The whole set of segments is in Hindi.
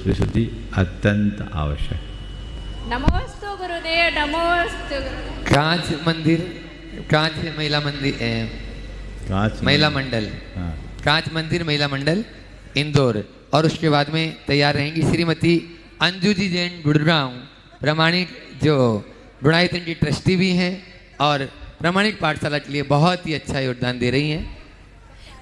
त्रिशुद्धि अत्यंत आवश्यक। नमोस्तु गुरुदेव, नमोस्तु गुरुदेव। कांच मंदिर, कांच महिला मंदिर, महिला मंडल, कांच मंदिर महिला मंडल इंदौर, और उसके बाद में तैयार रहेंगी श्रीमती अंजू जी जैन गुड़गांव, प्रामाणिक जो गुणायतन की ट्रस्टी भी हैं और प्रामाणिक पाठशाला के लिए बहुत ही अच्छा योगदान दे रही हैं।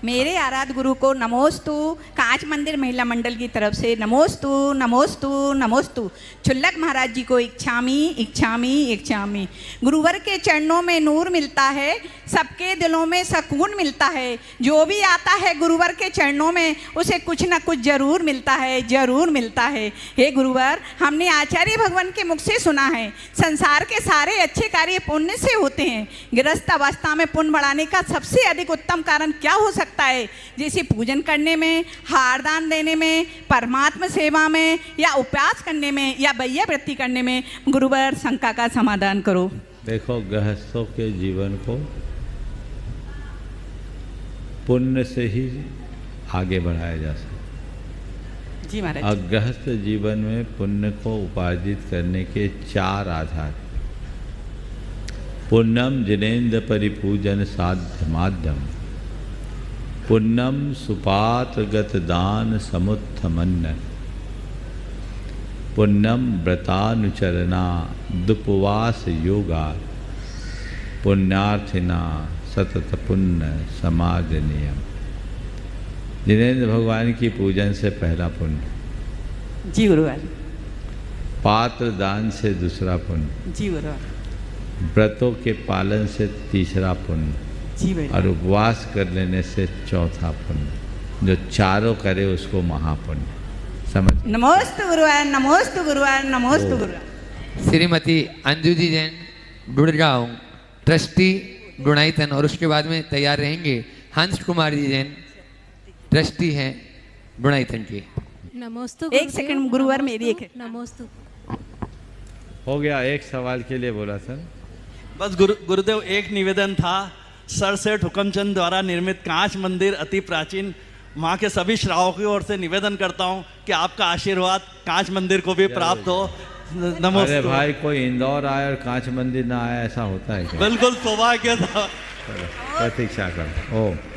मेरे आराध्य गुरु को नमोस्तु, कांच मंदिर महिला मंडल की तरफ से नमोस्तु नमोस्तु नमोस्तु। छुल्लक महाराज जी को इच्छामी इच्छामी इच्छामी। गुरुवर के चरणों में नूर मिलता है, सबके दिलों में सुकून मिलता है। जो भी आता है गुरुवर के चरणों में उसे कुछ ना कुछ जरूर मिलता है, जरूर मिलता है। हे गुरुवर, हमने आचार्य भगवान के मुख से सुना है संसार के सारे अच्छे कार्य पुण्य से होते हैं। गृहस्थ अवस्था में पुण्य बढ़ाने का सबसे अधिक उत्तम कारण क्या हो सकता है? जैसे पूजन करने में, हारदान देने में, परमात्मा सेवा में, या उपवास करने में, या बैया वृत्ति करने में। गुरुवर, शंका का समाधान करो। देखो, गृहस्थों के जीवन को पुण्य से ही आगे बढ़ाया जा सकता जी महाराज। और गृहस्थ जीवन में पुण्य को उपार्जित करने के 4 आधार। पुण्यम जिनेन्द्र परिपूजन साध्य माध्यम, पुण्यम सुपात्रगत दान समुत्थमन्न, पुण्यम व्रतानुचरणा दुपवास योगा, पुण्यार्थिना सतत पुण्य समाज नियम। जिनेन्द्र भगवान की पूजन से पहला पुण्य, जी गुरुवर। पात्र दान से दूसरा पुण्य, जी गुरुवर। व्रतों के पालन से तीसरा पुण्य, जी बेटा। और उपवास कर लेने से चौथा पुण्य। जो चारों करे उसको महापुण्य समझ। नमोस्तु गुरुवर, नमोस्तु गुरुवर, नमोस्तु गुरुवर। श्रीमती अंजू जी जैन गुड़गांव, ट्रस्टी गुणायतन, और उसके बाद में तैयार रहेंगे हंस कुमार जी जैन, ट्रस्टी हैं गुणायतन के। नमोस्तु एक सेकंड गुरुवर, मेरी एक नमोस्तु। हो गया, एक सवाल के लिए बोला सर। बस गुरुदेव, एक निवेदन था। सर सेठ हुकमचंद द्वारा निर्मित कांच मंदिर अति प्राचीन, माँ के सभी श्रावकों की ओर से निवेदन करता हूँ कि आपका आशीर्वाद कांच मंदिर को भी प्राप्त हो। अरे भाई, कोई इंदौर आया और कांच मंदिर ना आया, ऐसा होता है क्या? बिल्कुल सौभाग्य था। प्रतीक्षा कर।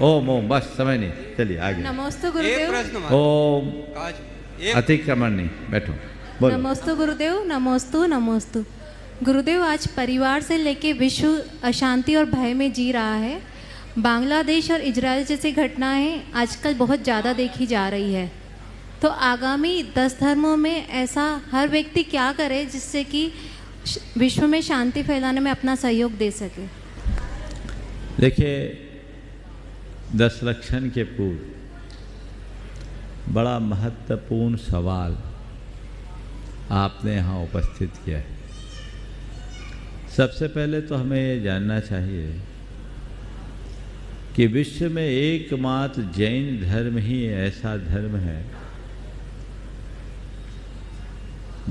ओम ओम, बस समय नहीं, चलिए आगे। नमोस्तु गुरुदेव। ओम, अतिक्रमण नहीं, बैठो बोलो। नमोस्तु गुरुदेव, नमोस्तु नमोस्तु। गुरुदेव, आज परिवार से लेके विश्व अशांति और भय में जी रहा है। बांग्लादेश और इजराइल जैसी घटनाएं आजकल बहुत ज़्यादा देखी जा रही है। तो आगामी 10 धर्मों में ऐसा हर व्यक्ति क्या करे जिससे कि विश्व में शांति फैलाने में अपना सहयोग दे सके? देखिए, 10 लक्षण के पूर्व बड़ा महत्वपूर्ण सवाल आपने यहाँ उपस्थित किया है। सबसे पहले तो हमें ये जानना चाहिए कि विश्व में एकमात्र जैन धर्म ही ऐसा धर्म है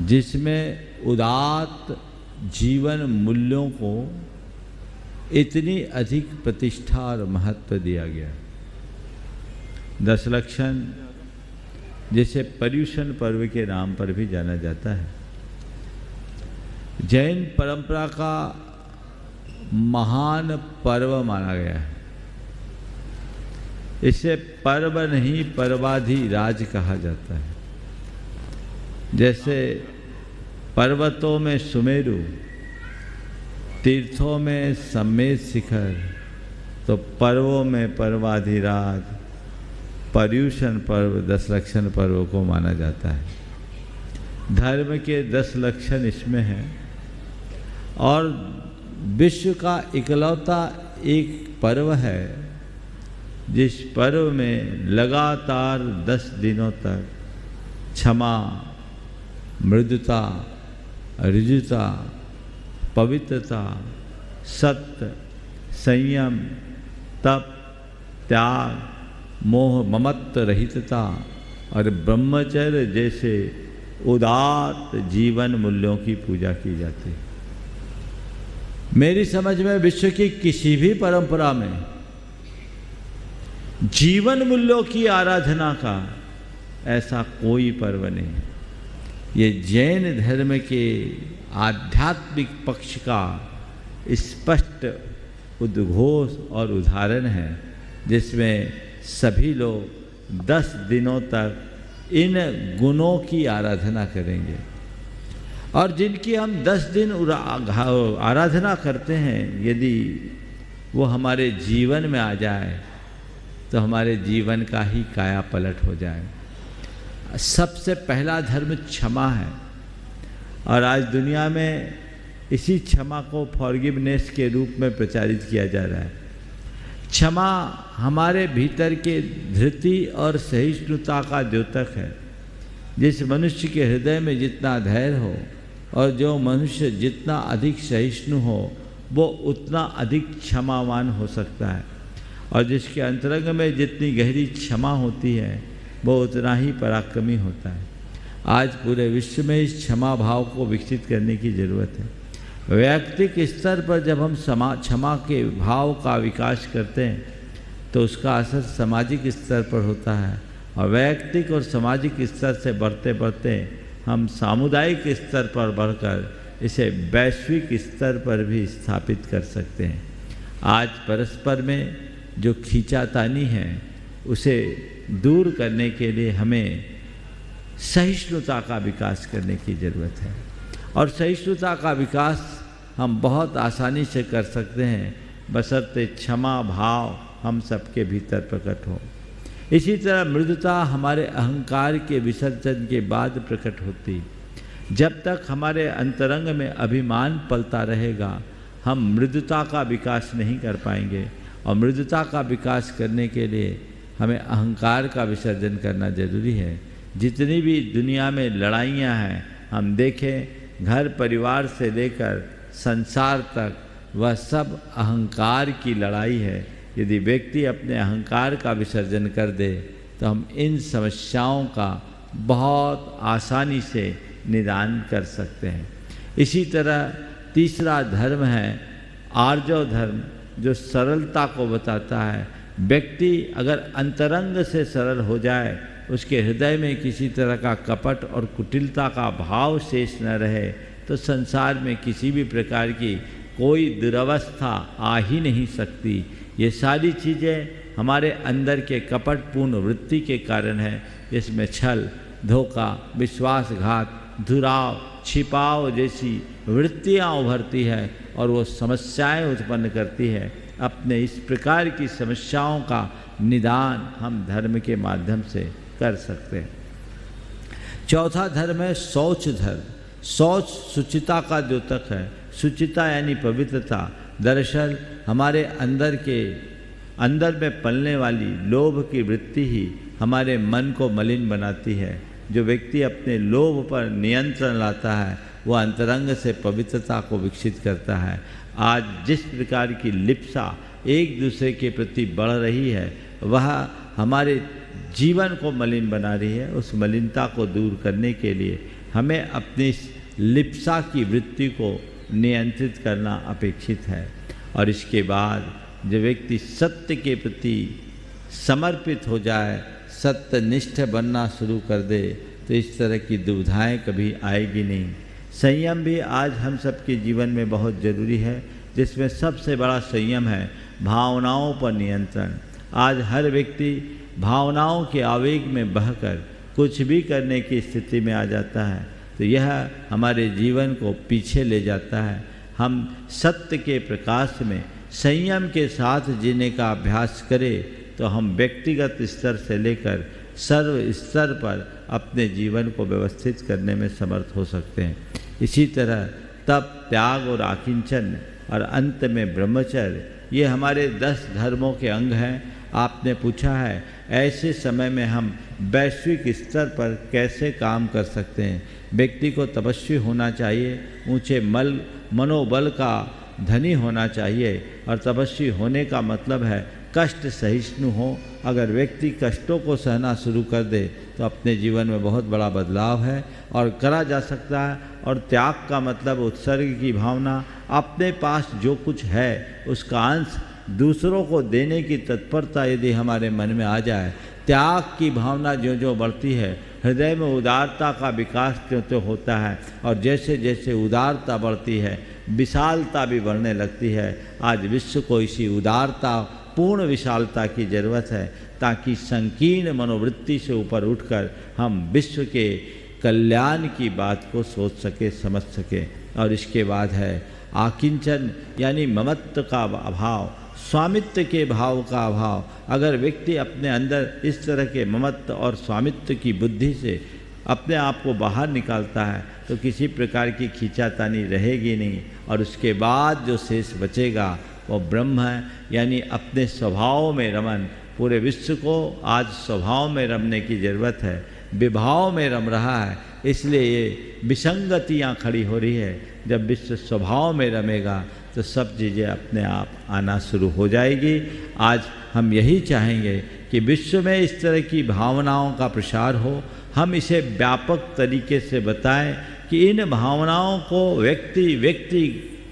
जिसमें उदात्त जीवन मूल्यों को इतनी अधिक प्रतिष्ठा और महत्व दिया गया। 10 लक्षण जिसे पर्युषण पर्व के नाम पर भी जाना जाता है, जैन परंपरा का महान पर्व माना गया है। इसे पर्व नहीं, पर्वाधिराज कहा जाता है। जैसे पर्वतों में सुमेरु, तीर्थों में सम्मेद शिखर, तो पर्वों में पर्वाधिराज पर्युषण पर्व 10 लक्षण पर्व को माना जाता है। धर्म के 10 लक्षण इसमें हैं और विश्व का इकलौता एक पर्व है जिस पर्व में लगातार 10 दिनों तक क्षमा, मृदुता, ऋजुता, पवित्रता, सत्य, संयम, तप, त्याग, मोह ममत्व रहितता और ब्रह्मचर्य जैसे उदात्त जीवन मूल्यों की पूजा की जाती है। मेरी समझ में विश्व की किसी भी परंपरा में जीवन मूल्यों की आराधना का ऐसा कोई पर्व नहीं। ये जैन धर्म के आध्यात्मिक पक्ष का स्पष्ट उद्घोष और उदाहरण है, जिसमें सभी लोग 10 दिनों तक इन गुणों की आराधना करेंगे। और जिनकी हम 10 दिन आराधना करते हैं, यदि वो हमारे जीवन में आ जाए तो हमारे जीवन का ही काया पलट हो जाए। सबसे पहला धर्म क्षमा है, और आज दुनिया में इसी क्षमा को फॉरगिवनेस के रूप में प्रचारित किया जा रहा है। क्षमा हमारे भीतर के धृति और सहिष्णुता का द्योतक है। जिस मनुष्य के हृदय में जितना धैर्य हो और जो मनुष्य जितना अधिक सहिष्णु हो, वो उतना अधिक क्षमावान हो सकता है, और जिसके अंतरंग में जितनी गहरी क्षमा होती है वो उतना ही पराक्रमी होता है। आज पूरे विश्व में इस क्षमा भाव को विकसित करने की ज़रूरत है। वैयक्तिक स्तर पर जब हम क्षमा के भाव का विकास करते हैं तो उसका असर सामाजिक स्तर पर होता है, और वैयक्तिक और सामाजिक स्तर से बढ़ते बढ़ते हम सामुदायिक स्तर पर बढ़कर इसे वैश्विक स्तर पर भी स्थापित कर सकते हैं। आज परस्पर में जो खींचातानी है उसे दूर करने के लिए हमें सहिष्णुता का विकास करने की ज़रूरत है, और सहिष्णुता का विकास हम बहुत आसानी से कर सकते हैं बशर्ते क्षमा भाव हम सबके भीतर प्रकट हो। इसी तरह मृदुता हमारे अहंकार के विसर्जन के बाद प्रकट होती। जब तक हमारे अंतरंग में अभिमान पलता रहेगा हम मृदुता का विकास नहीं कर पाएंगे, और मृदुता का विकास करने के लिए हमें अहंकार का विसर्जन करना जरूरी है। जितनी भी दुनिया में लड़ाइयाँ हैं, हम देखें घर परिवार से लेकर संसार तक, वह सब अहंकार की लड़ाई है। यदि व्यक्ति अपने अहंकार का विसर्जन कर दे तो हम इन समस्याओं का बहुत आसानी से निदान कर सकते हैं। इसी तरह तीसरा धर्म है आर्जव धर्म, जो सरलता को बताता है। व्यक्ति अगर अंतरंग से सरल हो जाए, उसके हृदय में किसी तरह का कपट और कुटिलता का भाव शेष न रहे, तो संसार में किसी भी प्रकार की कोई दुरवस्था आ ही नहीं सकती। ये सारी चीज़ें हमारे अंदर के कपटपूर्ण वृत्ति के कारण है, जिसमें छल, धोखा, विश्वासघात, दुराव, छिपाव जैसी वृत्तियाँ उभरती है और वो समस्याएं उत्पन्न करती है। अपने इस प्रकार की समस्याओं का निदान हम धर्म के माध्यम से कर सकते हैं। चौथा धर्म है शौच धर्म। शौच शुचिता का द्योतक है। शुचिता यानी पवित्रता। दरअसल हमारे अंदर में पलने वाली लोभ की वृत्ति ही हमारे मन को मलिन बनाती है। जो व्यक्ति अपने लोभ पर नियंत्रण लाता है वह अंतरंग से पवित्रता को विकसित करता है। आज जिस प्रकार की लिप्सा एक दूसरे के प्रति बढ़ रही है वह हमारे जीवन को मलिन बना रही है। उस मलिनता को दूर करने के लिए हमें अपनी लिप्सा की वृत्ति को नियंत्रित करना अपेक्षित है। और इसके बाद जो व्यक्ति सत्य के प्रति समर्पित हो जाए, सत्यनिष्ठ बनना शुरू कर दे, तो इस तरह की दुविधाएं कभी आएगी नहीं। संयम भी आज हम सबके जीवन में बहुत ज़रूरी है, जिसमें सबसे बड़ा संयम है भावनाओं पर नियंत्रण। आज हर व्यक्ति भावनाओं के आवेग में बहकर कुछ भी करने की स्थिति में आ जाता है, तो यह हमारे जीवन को पीछे ले जाता है। हम सत्य के प्रकाश में संयम के साथ जीने का अभ्यास करें तो हम व्यक्तिगत स्तर से लेकर सर्व स्तर पर अपने जीवन को व्यवस्थित करने में समर्थ हो सकते हैं। इसी तरह तप, त्याग और आकिंचन और अंत में ब्रह्मचर्य, ये हमारे 10 धर्मों के अंग हैं। आपने पूछा है ऐसे समय में हम वैश्विक स्तर पर कैसे काम कर सकते हैं। व्यक्ति को तपस्वी होना चाहिए, ऊंचे मनोबल का धनी होना चाहिए, और तपस्वी होने का मतलब है कष्ट सहिष्णु हो। अगर व्यक्ति कष्टों को सहना शुरू कर दे तो अपने जीवन में बहुत बड़ा बदलाव है और करा जा सकता है। और त्याग का मतलब उत्सर्ग की भावना, अपने पास जो कुछ है उसका अंश दूसरों को देने की तत्परता यदि हमारे मन में आ जाए, त्याग की भावना जो जो बढ़ती है, हृदय में उदारता का विकास क्यों तो होता है, और जैसे जैसे उदारता बढ़ती है विशालता भी बढ़ने लगती है। आज विश्व को इसी उदारता, पूर्ण विशालता की ज़रूरत है, ताकि संकीर्ण मनोवृत्ति से ऊपर उठकर हम विश्व के कल्याण की बात को सोच सके, समझ सके। और इसके बाद है आकिंचन, यानी ममत्व का अभाव, स्वामित्व के भाव का अभाव। अगर व्यक्ति अपने अंदर इस तरह के ममत्व और स्वामित्व की बुद्धि से अपने आप को बाहर निकालता है तो किसी प्रकार की खींचातानी रहेगी नहीं, और उसके बाद जो शेष बचेगा वो ब्रह्म है, यानी अपने स्वभाव में रमन। पूरे विश्व को आज स्वभाव में रमने की ज़रूरत है, विभाव में रम रहा है, इसलिए ये विसंगतियाँ खड़ी हो रही है। जब विश्व स्वभाव में रमेगा तो सब चीज़ें अपने आप आना शुरू हो जाएगी। आज हम यही चाहेंगे कि विश्व में इस तरह की भावनाओं का प्रसार हो, हम इसे व्यापक तरीके से बताएं कि इन भावनाओं को व्यक्ति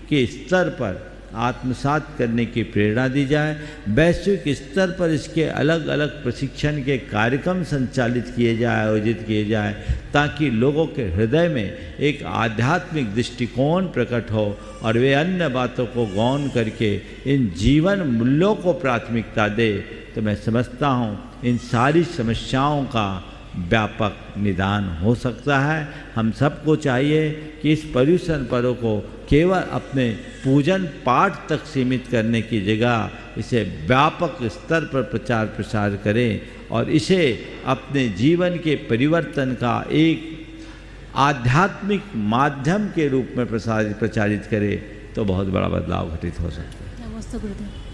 के स्तर पर आत्मसात करने की प्रेरणा दी जाए। वैश्विक स्तर पर इसके अलग अलग प्रशिक्षण के कार्यक्रम संचालित किए जाए, आयोजित किए जाए, ताकि लोगों के हृदय में एक आध्यात्मिक दृष्टिकोण प्रकट हो और वे अन्य बातों को गौण करके इन जीवन मूल्यों को प्राथमिकता दे। तो मैं समझता हूँ इन सारी समस्याओं का व्यापक निदान हो सकता है। हम सबको चाहिए कि इस पर्यूषण पर्व को केवल अपने पूजन पाठ तक सीमित करने की जगह इसे व्यापक स्तर पर प्रचार प्रसार करें और इसे अपने जीवन के परिवर्तन का एक आध्यात्मिक माध्यम के रूप में प्रचारित करें, तो बहुत बड़ा बदलाव घटित हो सकता है। नमस्ते गुरुदेव।